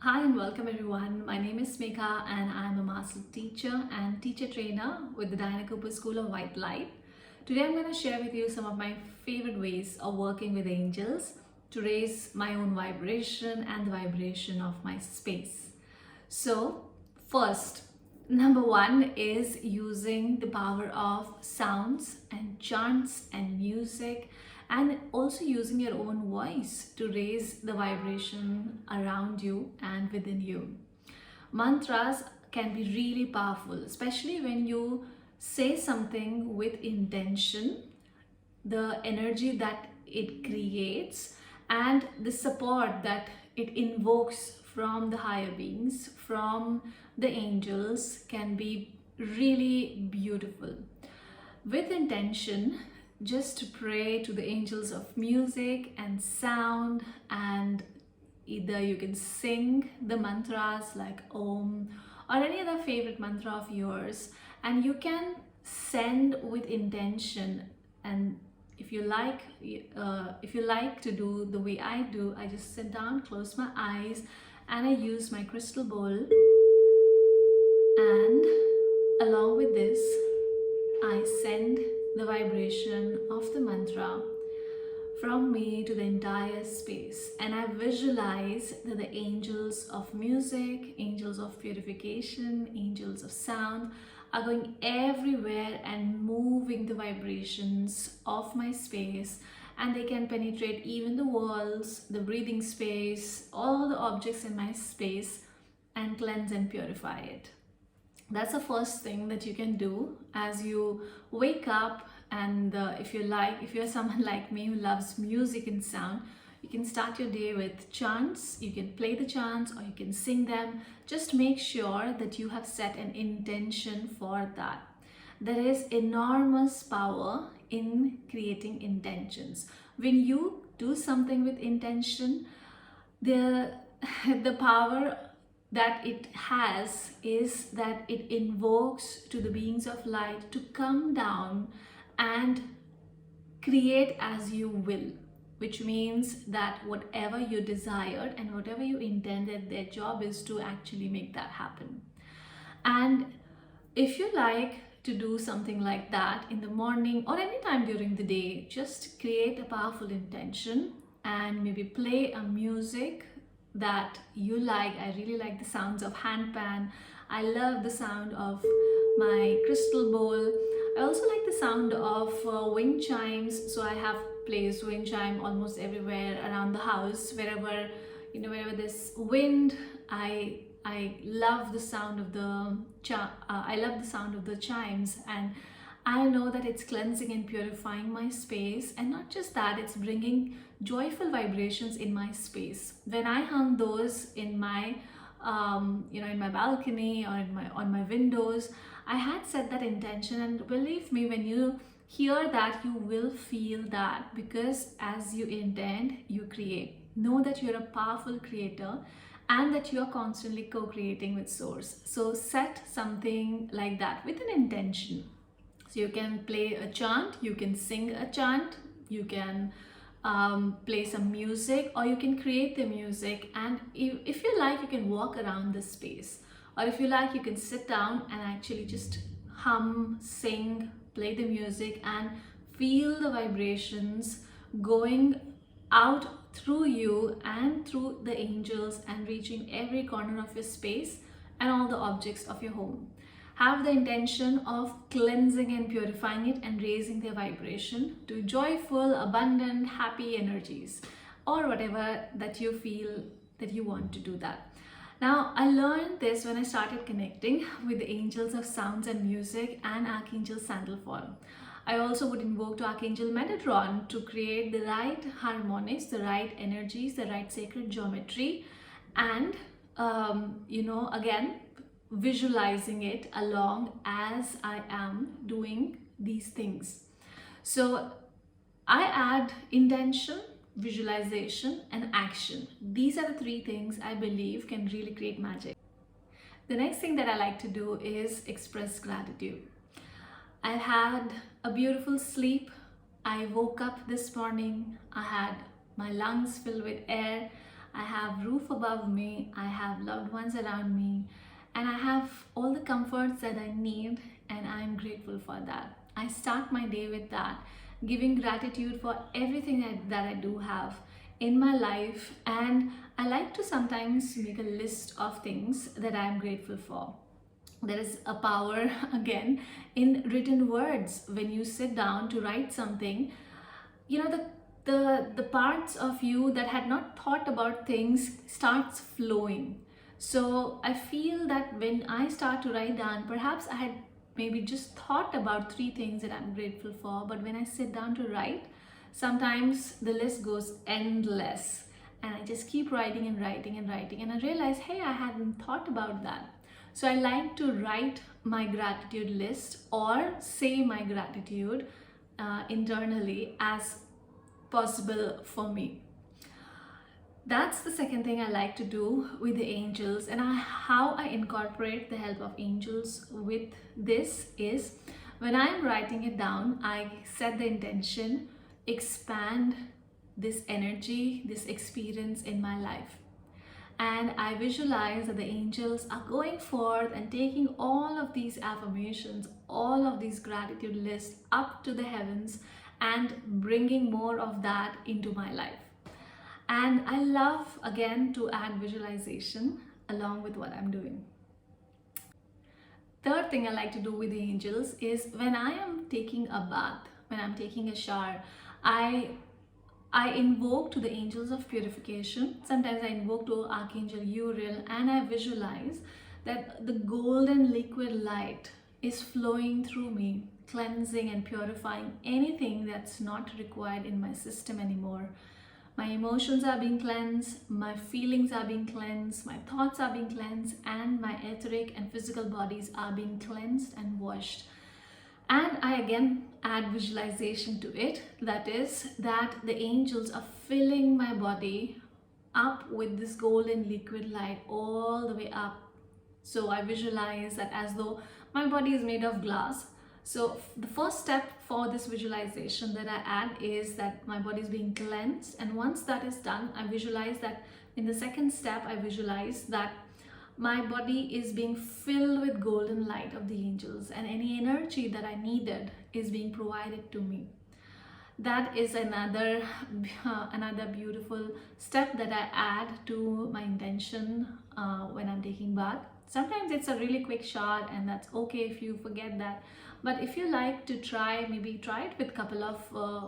Hi and welcome everyone. My name is Megha and I'm a Master Teacher and Teacher Trainer with the Diana Cooper School of White Light. Today I'm going to share with you some of my favorite ways of working with angels to raise my own vibration and the vibration of my space. So first, number one is using the power of sounds and chants and music, and also using your own voice to raise the vibration around you and within you. Mantras can be really powerful, especially when you say something with intention, the energy that it creates and the support that it invokes from the higher beings, from the angels, can be really beautiful. With intention, just pray to the angels of music and sound, and either you can sing the mantras like Om or any other favorite mantra of yours, and you can send with intention. And if you like to do the way I do, I just sit down, close my eyes, and I use my crystal bowl, and along with this I send the vibration of the mantra from me to the entire space, and I visualize that the angels of music, angels of purification, angels of sound are going everywhere and moving the vibrations of my space, and they can penetrate even the walls, the breathing space, all the objects in my space, and cleanse and purify it. That's the first thing that you can do as you wake up. And if you're someone like me who loves music and sound, you can start your day with chants. You can play the chants or you can sing them. Just make sure that you have set an intention for that. There is enormous power in creating intentions. When you do something with intention, the the power that it has is that it invokes to the beings of light to come down and create as you will, which means that whatever you desired and whatever you intended, their job is to actually make that happen. And if you like to do something like that in the morning or anytime during the day, just create a powerful intention and maybe play a music that you like. I really like the sounds of handpan. I love the sound of my crystal bowl. I also like the sound of wind chimes, so I have placed wind chime almost everywhere around the house. Wherever there's wind, I love the sound of the chimes, and I know that it's cleansing and purifying my space. And not just that, it's bringing joyful vibrations in my space. When I hung those in my in my balcony or on my windows, I had set that intention, and believe me, when you hear that, you will feel that, because as you intend, you create. Know that you're a powerful creator and that you are constantly co-creating with source. So set something like that with an intention. So you can play a chant, you can sing a chant, you can play some music, or you can create the music. And if you like, you can walk around the space, or if you like, you can sit down and actually just hum, sing, play the music, and feel the vibrations going out through you and through the angels and reaching every corner of your space and all the objects of your home. Have the intention of cleansing and purifying it and raising their vibration to joyful, abundant, happy energies, or whatever that you feel that you want to do that. Now, I learned this when I started connecting with the angels of sounds and music and Archangel Sandalphon. I also would invoke to Archangel Metatron to create the right harmonics, the right energies, the right sacred geometry, and again, visualizing it along as I am doing these things. So I add intention, visualization, and action. These are the three things I believe can really create magic. The next thing that I like to do is express gratitude. I had a beautiful sleep. I woke up this morning, I had my lungs filled with air. I have roof above me, I have loved ones around me, and I have all the comforts that I need, and I'm grateful for that. I start my day with that, giving gratitude for everything that I do have in my life. And I like to sometimes make a list of things that I'm grateful for. There is a power again in written words. When you sit down to write something, you know, the parts of you that had not thought about things starts flowing. So I feel that when I start to write down, perhaps I had maybe just thought about 3 things that I'm grateful for, but when I sit down to write, sometimes the list goes endless, and I just keep writing and writing and writing, and I realize, hey, I hadn't thought about that. So I like to write my gratitude list or say my gratitude internally as possible for me. That's the second thing I like to do with the angels. And how I incorporate the help of angels with this is, when I'm writing it down, I set the intention, expand this energy, this experience in my life. And I visualize that the angels are going forth and taking all of these affirmations, all of these gratitude lists up to the heavens and bringing more of that into my life. And I love, again, to add visualization along with what I'm doing. Third thing I like to do with the angels is, when I am taking a bath, when I'm taking a shower, I invoke to the angels of purification. Sometimes I invoke to Archangel Uriel, and I visualize that the golden liquid light is flowing through me, cleansing and purifying anything that's not required in my system anymore. My emotions are being cleansed, my feelings are being cleansed, my thoughts are being cleansed, and my etheric and physical bodies are being cleansed and washed. And I again add visualization to it, that is, that the angels are filling my body up with this golden liquid light all the way up. So I visualize that as though my body is made of glass. So the first step for this visualization that I add is that my body is being cleansed, and once that is done, I visualize that in the second step, I visualize that my body is being filled with golden light of the angels, and any energy that I needed is being provided to me. That is another beautiful step that I add to my intention when I'm taking bath. Sometimes it's a really quick shower, and that's okay if you forget that. But if you like to try, maybe try it with couple of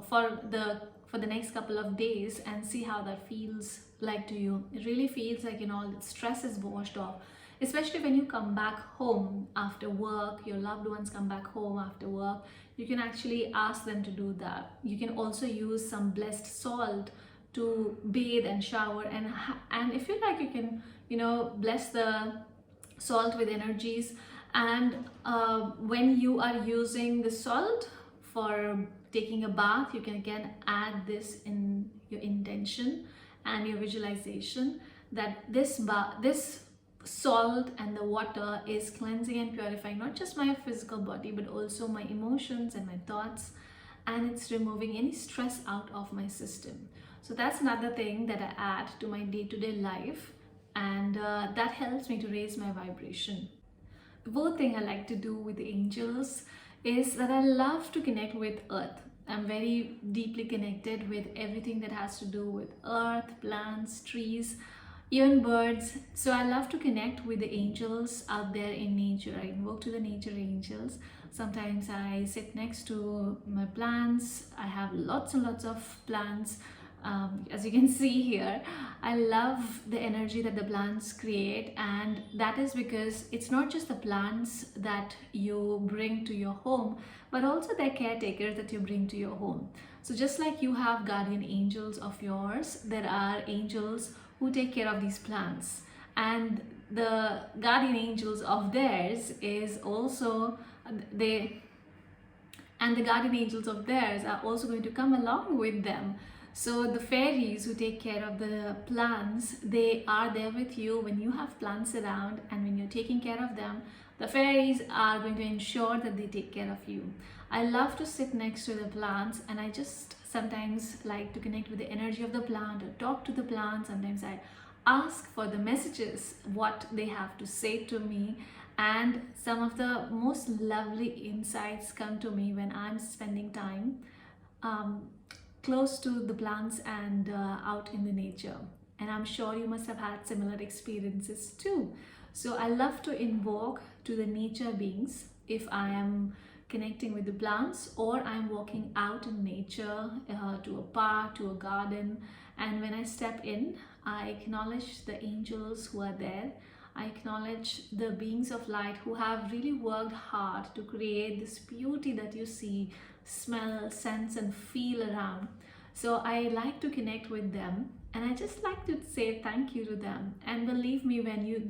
for the next couple of days and see how that feels like to you. It really feels like, all the stress is washed off, especially when you come back home after work. Your loved ones come back home after work. You can actually ask them to do that. You can also use some blessed salt to bathe and shower, and if you like, you can bless the salt with energies. And when you are using the salt for taking a bath, you can again add this in your intention and your visualization, that this salt and the water is cleansing and purifying not just my physical body, but also my emotions and my thoughts, and it's removing any stress out of my system. So that's another thing that I add to my day-to-day life, and that helps me to raise my vibration. The fourth thing I like to do with the angels is that I love to connect with earth. I'm very deeply connected with everything that has to do with earth, plants, trees, even birds. So I love to connect with the angels out there in nature. I invoke to the nature angels. Sometimes I sit next to my plants. I have lots and lots of plants. As you can see here, I love the energy that the plants create, and that is because it's not just the plants that you bring to your home, but also their caretakers that you bring to your home. So just like you have guardian angels of yours, there are angels who take care of these plants, and the guardian angels of theirs is also the guardian angels of theirs are also going to come along with them. So the fairies who take care of the plants, they are there with you when you have plants around, and when you're taking care of them, the fairies are going to ensure that they take care of you. I love to sit next to the plants, and I just sometimes like to connect with the energy of the plant or talk to the plant. Sometimes I ask for the messages, what they have to say to me. And some of the most lovely insights come to me when I'm spending time um, close to the plants and out in the nature. And I'm sure you must have had similar experiences too. So I love to invoke to the nature beings if I am connecting with the plants or I'm walking out in nature to a park, to a garden. And when I step in, I acknowledge the angels who are there. I acknowledge the beings of light who have really worked hard to create this beauty that you see, smell, sense, and feel around. So I like to connect with them, and I just like to say thank you to them. And believe me,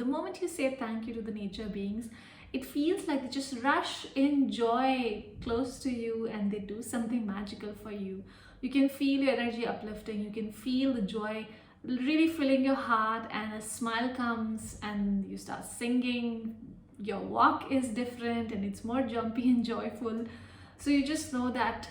the moment you say thank you to the nature beings, it feels like they just rush in joy close to you and they do something magical for you. You can feel your energy uplifting, you can feel the joy really filling your heart, and a smile comes and you start singing. Your walk is different and it's more jumpy and joyful. So you just know that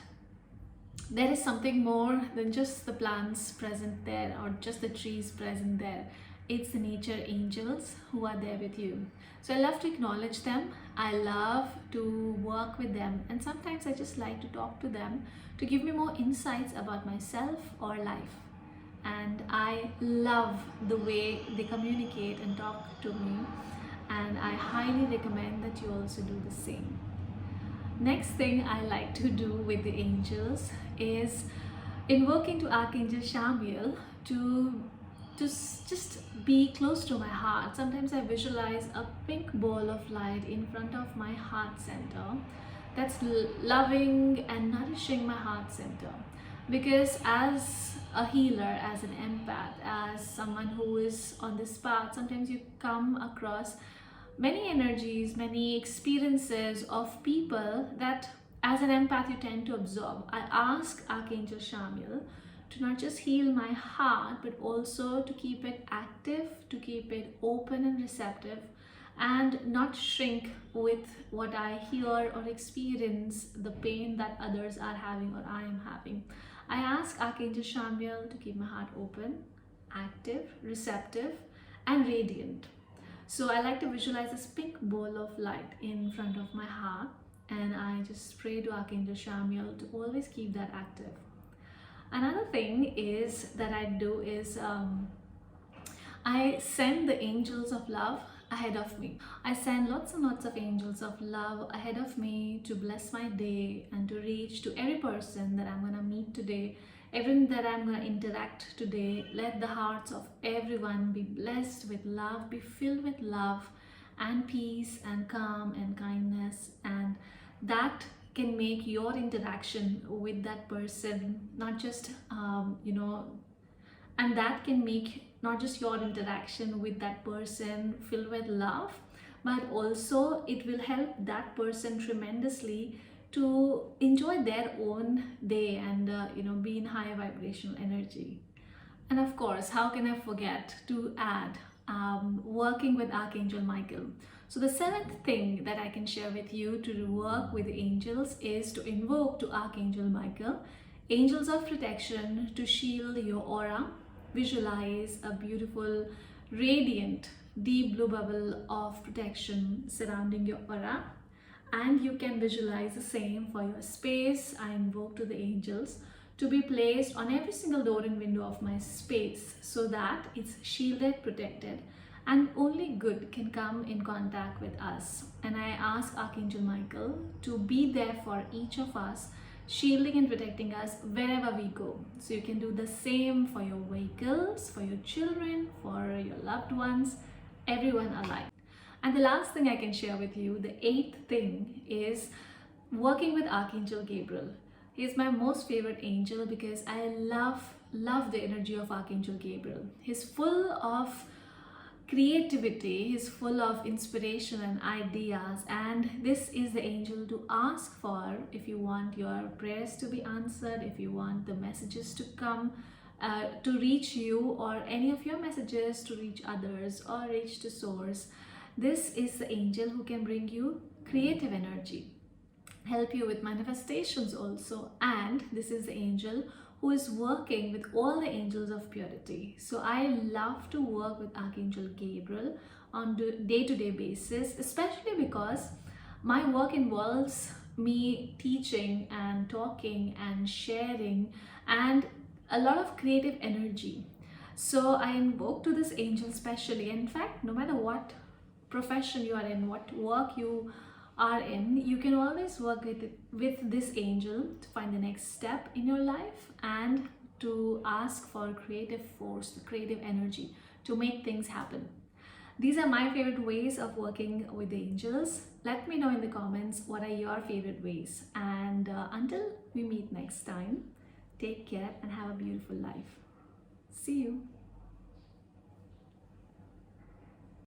there is something more than just the plants present there or just the trees present there. It's the nature angels who are there with you. So I love to acknowledge them. I love to work with them, and sometimes I just like to talk to them to give me more insights about myself or life. And I love the way they communicate and talk to me, and I highly recommend that you also do the same. Next thing I like to do with the angels is invoking to Archangel Shamiel to just be close to my heart. Sometimes I visualize a pink ball of light in front of my heart center that's loving and nourishing my heart center. Because as a healer, as an empath, as someone who is on this path, sometimes you come across many energies, many experiences of people that as an empath you tend to absorb. I ask Archangel Shamiel to not just heal my heart, but also to keep it active, to keep it open and receptive, and not shrink with what I hear or experience, the pain that others are having or I am having. I ask Archangel Shamiel to keep my heart open, active, receptive, and radiant. So I like to visualize this pink ball of light in front of my heart, and I just pray to Archangel Shamiel to always keep that active. Another thing is that I do is I send the angels of love ahead of me. I send lots and lots of angels of love ahead of me to bless my day and to reach to every person that I'm going to meet today, everyone that I'm going to interact today. Let the hearts of everyone be blessed with love, be filled with love and peace and calm and kindness, and that can make your interaction with that person not just and that can make not just your interaction with that person filled with love, but also it will help that person tremendously to enjoy their own day and be in high vibrational energy. And of course, how can I forget to add working with Archangel Michael. So the seventh thing that I can share with you to work with the angels is to invoke to Archangel Michael, angels of protection, to shield your aura. Visualize a beautiful, radiant, deep blue bubble of protection surrounding your aura. And you can visualize the same for your space. I invoke to the angels to be placed on every single door and window of my space so that it's shielded, protected, and only good can come in contact with us. And I ask Archangel Michael to be there for each of us, shielding and protecting us wherever we go. So you can do the same for your vehicles, for your children, for your loved ones, everyone alike. And the last thing I can share with you, the eighth thing, is working with Archangel Gabriel. He is my most favorite angel because I love the energy of Archangel Gabriel. He's full of creativity, he's full of inspiration and ideas, and this is the angel to ask for if you want your prayers to be answered, if you want the messages to come to reach you, or any of your messages to reach others or reach to source. This is the angel who can bring you creative energy, help you with manifestations also, and this is the angel who is working with all the angels of purity. So I love to work with Archangel Gabriel on day-to-day basis, especially because my work involves me teaching and talking and sharing and a lot of creative energy. So I invoke to this angel specially. In fact, no matter what profession you are in, what work you are in, you can always work with this angel to find the next step in your life and to ask for creative force, creative energy to make things happen. These are my favorite ways of working with the angels. Let me know in the comments what are your favorite ways. And until we meet next time, take care and have a beautiful life. See you.